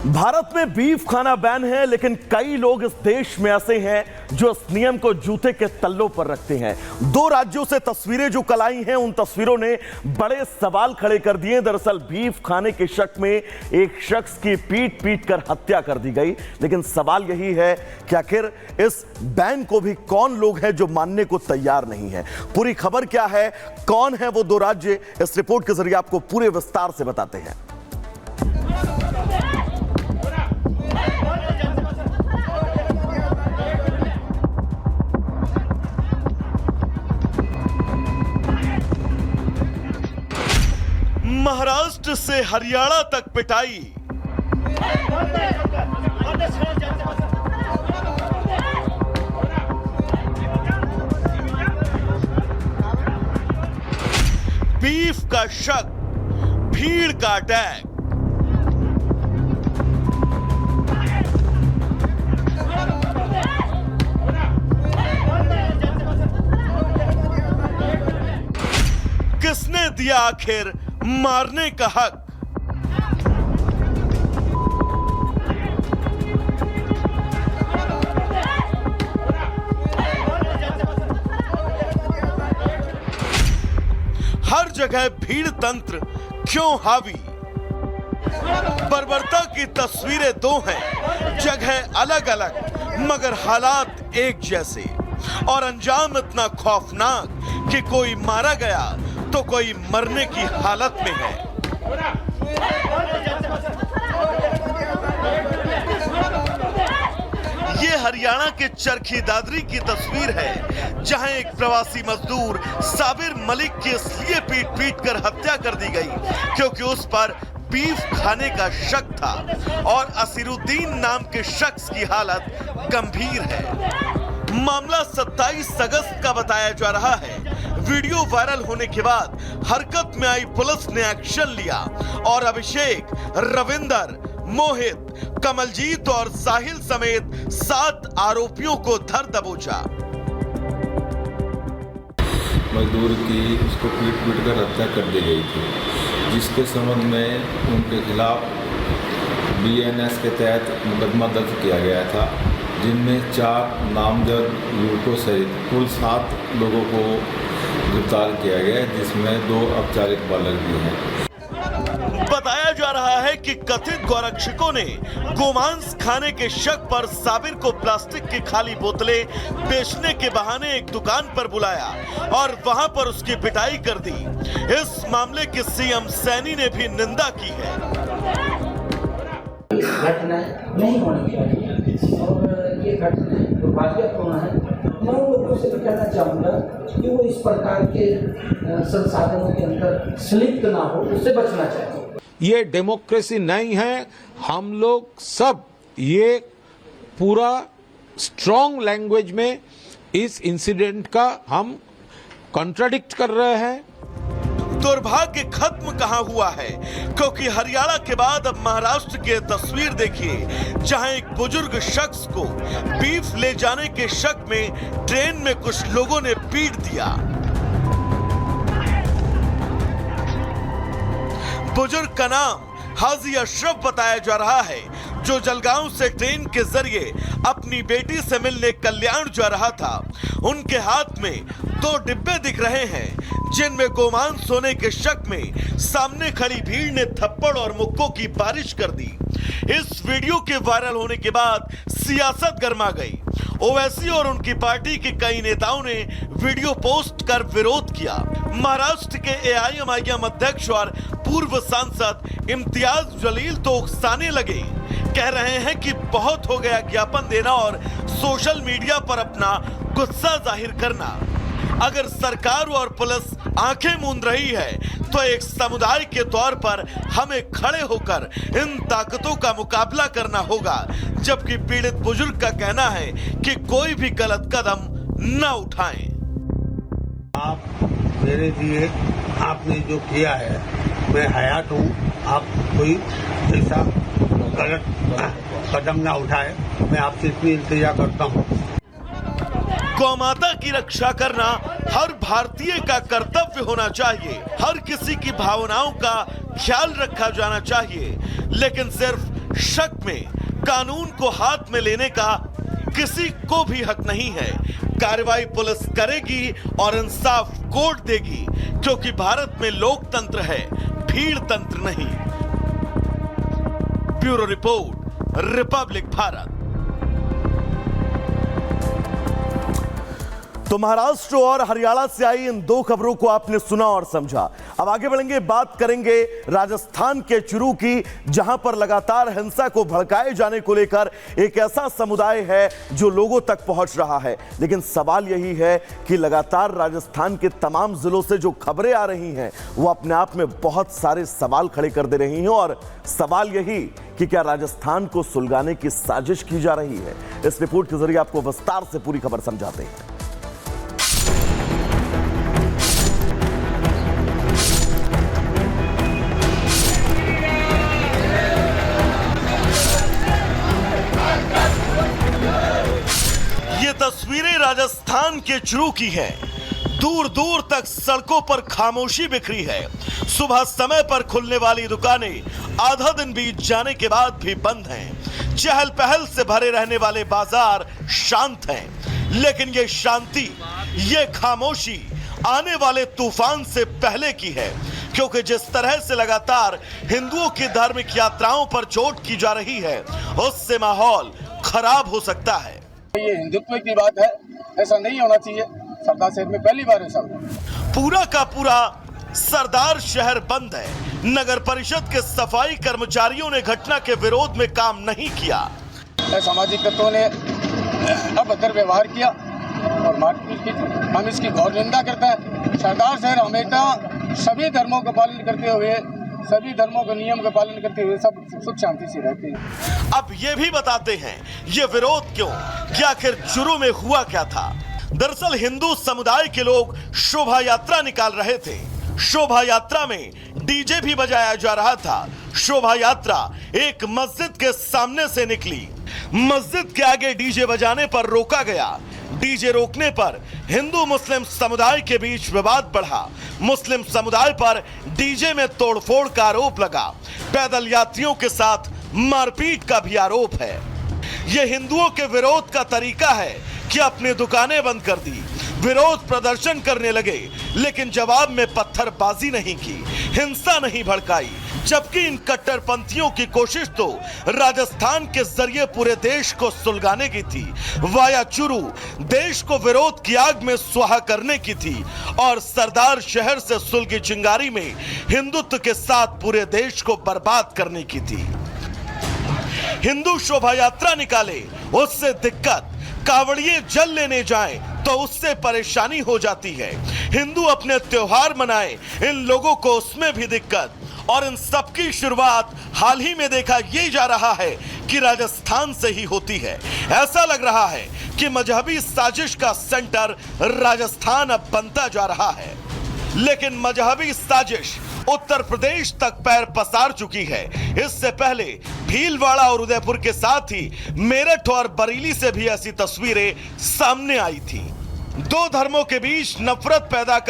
भारत में बीफ खाना बैन है, लेकिन कई लोग इस देश में ऐसे हैं जो इस नियम को जूते के तल्लों पर रखते हैं। दो राज्यों से तस्वीरें जो कल आई हैं, उन तस्वीरों ने बड़े सवाल खड़े कर दिए। दरअसल बीफ खाने के शक में एक शख्स की पीट कर हत्या कर दी गई। लेकिन सवाल यही है कि आखिर इस बैन को भी कौन लोग हैं जो मानने को तैयार नहीं है। पूरी खबर क्या है, कौन है वो दो राज्य, इस रिपोर्ट के जरिए आपको पूरे विस्तार से बताते हैं। महाराष्ट्र से हरियाणा तक पिटाई, बीफ का शक, भीड़ का अटैक। किसने दिया आखिर मारने का हक? हर जगह भीड़ तंत्र क्यों हावी? बर्बरता की तस्वीरें दो हैं, जगह अलग अलग मगर हालात एक जैसे, और अंजाम इतना खौफनाक कि कोई मारा गया तो कोई मरने की हालत में है। ये हरियाणा के चरखी दादरी की तस्वीर है, जहां एक प्रवासी मजदूर साबिर मलिक की इसलिए पीट कर हत्या कर दी गई क्योंकि उस पर बीफ खाने का शक था और असीरुद्दीन नाम के शख्स की हालत गंभीर है। मामला 27 अगस्त का बताया जा रहा है। वीडियो वायरल होने के बाद हरकत में आई पुलिस ने एक्शन लिया और अभिषेक, रविंदर, मोहित, कमलजीत और साहिल समेत 7 आरोपियों को धर दबोचा। मजदूर की उसको पीट कर हत्या कर दी गई थी, जिसके संबंध में उनके खिलाफ BNS के तहत मुकदमा दर्ज किया गया था, जिनमें 4 नामजद युवकों सहित कुल 7 लोगों को गिरफ्तार किया गया, जिसमें 2 औपचारिक बालक भी हैं। बताया जा रहा है कि कथित गौरक्षकों ने गोमांस खाने के शक पर साबिर को प्लास्टिक की खाली बोतलें बेचने के बहाने एक दुकान पर बुलाया और वहां पर उसकी पिटाई कर दी। इस मामले की CM सैनी ने भी निंदा की है। घटना नहीं होनी चाहिए और ये घटना दुर्भाग्यपूर्ण है। मैं लोगों से भी कहना चाहूँगा कि वो इस प्रकार के संसाधनों के अंदर संलिप्त ना हो, उससे बचना चाहिए। ये डेमोक्रेसी नहीं है। हम लोग सब ये पूरा स्ट्रॉन्ग लैंग्वेज में इस इंसिडेंट का हम कॉन्ट्राडिक्ट कर रहे हैं। दुर्भाग्य खत्म कहां हुआ है, क्योंकि हरियाणा के बाद अब महाराष्ट्र की तस्वीर देखिए, जहां एक बुजुर्ग शख्स को बीफ ले जाने के शक में ट्रेन में कुछ लोगों ने पीट दिया। बुजुर्ग का नाम हाजी अशरफ बताया जा रहा है, जो जलगांव से ट्रेन के जरिए अपनी बेटी से मिलने कल्याण जा रहा था। उनके हाथ में 2 डिब्बे दिख रहे हैं, जिनमें गोमांस होने के शक में सामने खड़ी भीड़ ने थप्पड़ और मुक्कों की बारिश कर दी। इस वीडियो के वायरल होने के बाद सियासत गर्मा गई। ओवैसी और उनकी पार्टी के कई नेताओं ने वीडियो पोस्ट कर विरोध किया। महाराष्ट्र के AIMIM अध्यक्ष और पूर्व सांसद इम्तियाज जलील तो उकसाने लगे, कह रहे हैं कि बहुत हो गया ज्ञापन देना और सोशल मीडिया पर अपना गुस्सा जाहिर करना। अगर सरकार और पुलिस आंखें मूंद रही है तो एक समुदाय के तौर पर हमें खड़े होकर इन ताकतों का मुकाबला करना होगा। जबकि पीड़ित बुजुर्ग का कहना है कि कोई भी गलत कदम न उठाएं। आप मेरे लिए आपने जो किया है, मैं हयात हूँ, आप कोई ऐसा गलत कदम ना उठाए, मैं आपसे इतनी इल्तिजा करता हूँ। गौमाता की रक्षा करना हर भारतीय का कर्तव्य होना चाहिए। हर किसी की भावनाओं का ख्याल रखा जाना चाहिए, लेकिन सिर्फ शक में कानून को हाथ में लेने का किसी को भी हक नहीं है। कार्रवाई पुलिस करेगी और इंसाफ कोर्ट देगी, क्योंकि भारत में लोकतंत्र है, भीड़ तंत्र नहीं। Bureau report, Republic Bharat. तो महाराष्ट्र और हरियाणा से आई इन दो खबरों को आपने सुना और समझा। अब आगे बढ़ेंगे, बात करेंगे राजस्थान के चुरू की, जहां पर लगातार हिंसा को भड़काए जाने को लेकर एक ऐसा समुदाय है जो लोगों तक पहुंच रहा है। लेकिन सवाल यही है कि लगातार राजस्थान के तमाम जिलों से जो खबरें आ रही हैं वो अपने आप में बहुत सारे सवाल खड़े कर दे रही हैं। और सवाल यही कि क्या राजस्थान को सुलगाने की साजिश की जा रही है। इस रिपोर्ट के जरिए आपको विस्तार से पूरी खबर समझाते हैं। तस्वीरें राजस्थान के चुरू की हैं। दूर दूर तक सड़कों पर खामोशी बिखरी है। सुबह समय पर खुलने वाली दुकानें आधा दिन बीत जाने के बाद भी बंद हैं। चहल पहल से भरे रहने वाले बाजार शांत हैं। लेकिन ये शांति, ये खामोशी आने वाले तूफान से पहले की है, क्योंकि जिस तरह से लगातार हिंदुओं की धार्मिक यात्राओं पर चोट की जा रही है, उससे माहौल खराब हो सकता है। ये हिंदुत्व की बात है, ऐसा नहीं होना चाहिए। सरदार शहर में पहली बार है सब। पूरा का पूरा सरदार शहर बंद है। नगर परिषद के सफाई कर्मचारियों ने घटना के विरोध में काम नहीं किया। सामाजिक तत्वों ने अभद्र व्यवहार किया और मारपीट की। हम इसकी घोर निंदा करते हैं। सरदार शहर हमेशा सभी धर्मों का पालन करते हुए, सभी धर्मों के नियम का पालन करते हुए सब सुख शांति से रहते हैं। अब ये भी बताते हैं ये विरोध क्यों, क्या आखिर चुरू में हुआ क्या था। दरअसल हिंदू समुदाय के लोग शोभा यात्रा निकाल रहे थे। शोभा यात्रा में डीजे भी बजाया जा रहा था। शोभा यात्रा एक मस्जिद के सामने से निकली। मस्जिद के आगे डीजे बजाने पर रोका गया। डीजे रोकने पर हिंदू मुस्लिम समुदाय के बीच विवाद बढ़ा। मुस्लिम समुदाय पर डीजे में तोड़फोड़ का आरोप लगा। पैदल यात्रियों के साथ मारपीट का भी आरोप है। यह हिंदुओं के विरोध का तरीका है कि अपनी दुकानें बंद कर दी, विरोध प्रदर्शन करने लगे, लेकिन जवाब में पत्थरबाजी नहीं की, हिंसा नहीं भड़काई। जबकि इन कट्टरपंथियों की कोशिश तो राजस्थान के जरिए पूरे देश को सुलगाने की थी, वाया चुरू देश को विरोध की आग में सुहा करने की थी और सरदार शहर से सुलगी चिंगारी में हिंदुत्व के साथ पूरे देश को बर्बाद करने की थी। हिंदू शोभा यात्रा निकाले, उससे दिक्कत, कावड़िए जल लेने जाएं तो उससे परेशानी हो जाती है। हिंदू अपने त्योहार मनाएं, इन लोगों को उसमें भी दिक्कत। और इन सबकी शुरुआत हाल ही में देखा यह जा रहा है कि राजस्थान से ही होती है। ऐसा लग रहा है कि मजहबी साजिश का सेंटर राजस्थान अब बनता जा रहा है। लेकिन मजहबी साजिश उत्तर प्रदेश तक पैर पसार चुकी है। इससे पहले भीलवाड़ा और उदयपुर के साथ ही मेरठ और बरेली से भी ऐसी तस्वीरें सामने आई थी। दो धर्मों के बीच नफरत पैदा कर